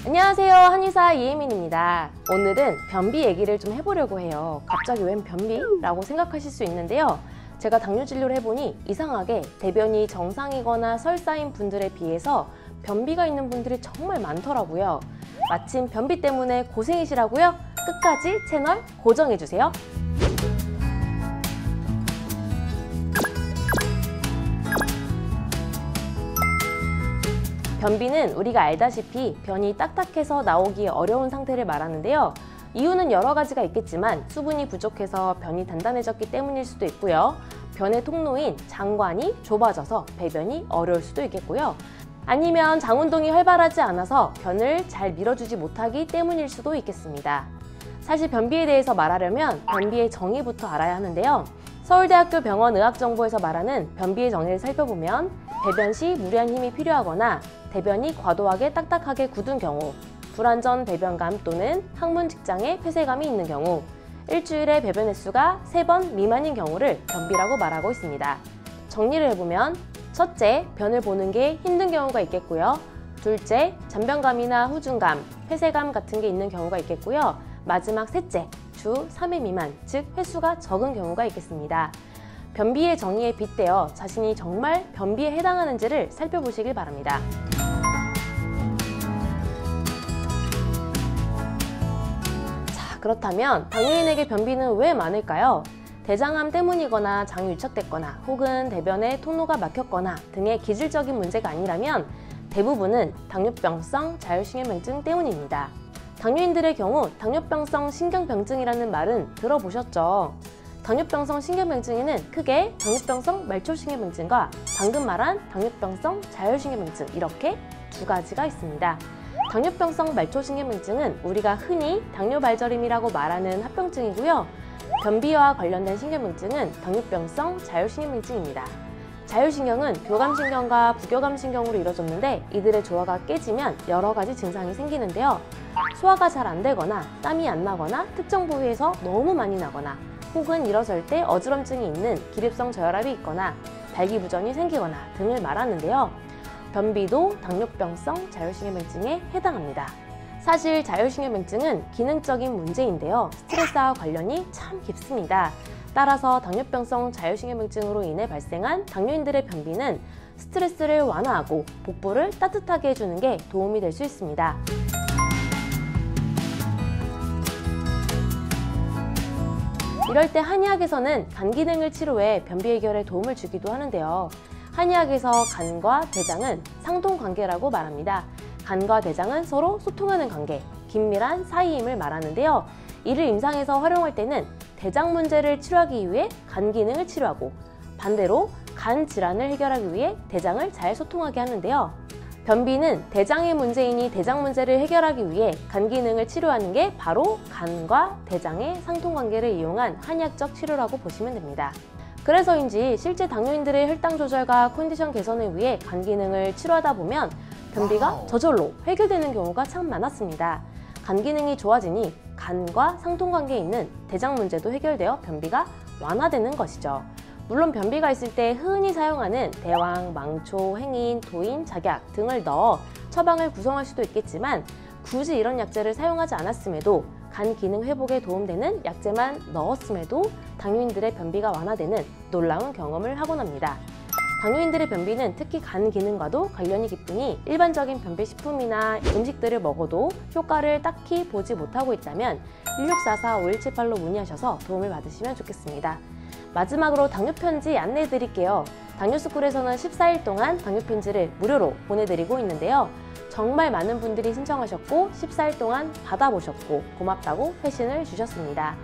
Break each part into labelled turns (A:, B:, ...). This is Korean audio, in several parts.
A: 안녕하세요, 한의사 이혜민입니다. 오늘은 변비 얘기를 좀 해보려고 해요. 갑자기 웬 변비? 라고 생각하실 수 있는데요. 제가 당뇨 진료를 해보니 이상하게 대변이 정상이거나 설사인 분들에 비해서 변비가 있는 분들이 정말 많더라고요. 마침 변비 때문에 고생이시라고요? 끝까지 채널 고정해주세요. 변비는 우리가 알다시피 변이 딱딱해서 나오기 어려운 상태를 말하는데요. 이유는 여러 가지가 있겠지만 수분이 부족해서 변이 단단해졌기 때문일 수도 있고요. 변의 통로인 장관이 좁아져서 배변이 어려울 수도 있겠고요. 아니면 장운동이 활발하지 않아서 변을 잘 밀어주지 못하기 때문일 수도 있겠습니다. 사실 변비에 대해서 말하려면 변비의 정의부터 알아야 하는데요. 서울대학교 병원의학정보에서 말하는 변비의 정의를 살펴보면 배변 시 무리한 힘이 필요하거나 대변이 과도하게 딱딱하게 굳은 경우, 불완전 배변감 또는 항문 직장에 폐쇄감이 있는 경우, 일주일에 배변 횟수가 3번 미만인 경우를 변비라고 말하고 있습니다. 정리를 해보면 첫째, 변을 보는 게 힘든 경우가 있겠고요. 둘째, 잔변감이나 후중감, 폐쇄감 같은 게 있는 경우가 있겠고요. 마지막 셋째, 주 3회 미만, 즉 횟수가 적은 경우가 있겠습니다. 변비의 정의에 빗대어 자신이 정말 변비에 해당하는지를 살펴보시길 바랍니다. 자, 그렇다면 당뇨인에게 변비는 왜 많을까요? 대장암 때문이거나 장이 유착됐거나 혹은 대변의 통로가 막혔거나 등의 기질적인 문제가 아니라면 대부분은 당뇨병성 자율신경병증 때문입니다. 당뇨인들의 경우 당뇨병성 신경병증이라는 말은 들어보셨죠? 당뇨병성 신경병증에는 크게 당뇨병성 말초신경병증과 방금 말한 당뇨병성 자율신경병증 이렇게 두 가지가 있습니다. 당뇨병성 말초신경병증은 우리가 흔히 당뇨발저림이라고 말하는 합병증이고요. 변비와 관련된 신경병증은 당뇨병성 자율신경병증입니다. 자율신경은 교감신경과 부교감신경으로 이루어졌는데 이들의 조화가 깨지면 여러 가지 증상이 생기는데요. 소화가 잘 안 되거나 땀이 안 나거나 특정 부위에서 너무 많이 나거나 혹은 일어설 때 어지럼증이 있는 기립성 저혈압이 있거나 발기부전이 생기거나 등을 말하는데요. 변비도 당뇨병성 자율신경병증에 해당합니다. 사실 자율신경병증은 기능적인 문제인데요. 스트레스와 관련이 참 깊습니다. 따라서 당뇨병성 자율신경병증으로 인해 발생한 당뇨인들의 변비는 스트레스를 완화하고 복부를 따뜻하게 해주는 게 도움이 될 수 있습니다. 이럴 때 한의학에서는 간 기능을 치료해 변비 해결에 도움을 주기도 하는데요. 한의학에서 간과 대장은 상통관계라고 말합니다. 간과 대장은 서로 소통하는 관계, 긴밀한 사이임을 말하는데요. 이를 임상에서 활용할 때는 대장 문제를 치료하기 위해 간 기능을 치료하고 반대로 간 질환을 해결하기 위해 대장을 잘 소통하게 하는데요. 변비는 대장의 문제이니 대장 문제를 해결하기 위해 간 기능을 치료하는 게 바로 간과 대장의 상통관계를 이용한 한의학적 치료라고 보시면 됩니다. 그래서인지 실제 당뇨인들의 혈당 조절과 컨디션 개선을 위해 간 기능을 치료하다 보면 변비가 저절로 해결되는 경우가 참 많았습니다. 간 기능이 좋아지니 간과 상통관계에 있는 대장 문제도 해결되어 변비가 완화되는 것이죠. 물론 변비가 있을 때 흔히 사용하는 대왕, 망초, 행인, 도인, 작약 등을 넣어 처방을 구성할 수도 있겠지만 굳이 이런 약재를 사용하지 않았음에도 간 기능 회복에 도움되는 약재만 넣었음에도 당뇨인들의 변비가 완화되는 놀라운 경험을 하곤 합니다. 당뇨인들의 변비는 특히 간 기능과도 관련이 깊으니 일반적인 변비식품이나 음식들을 먹어도 효과를 딱히 보지 못하고 있다면 1644-5178로 문의하셔서 도움을 받으시면 좋겠습니다. 마지막으로 당뇨편지 안내해 드릴게요. 당뇨스쿨에서는 14일 동안 당뇨편지를 무료로 보내드리고 있는데요. 정말 많은 분들이 신청하셨고 14일 동안 받아보셨고 고맙다고 회신을 주셨습니다.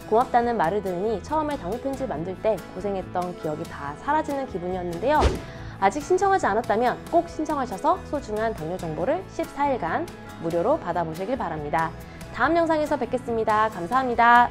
A: 고맙다는 말을 들으니 처음에 당뇨편지 만들 때 고생했던 기억이 다 사라지는 기분이었는데요. 아직 신청하지 않았다면 꼭 신청하셔서 소중한 당뇨 정보를 14일간 무료로 받아보시길 바랍니다. 다음 영상에서 뵙겠습니다. 감사합니다.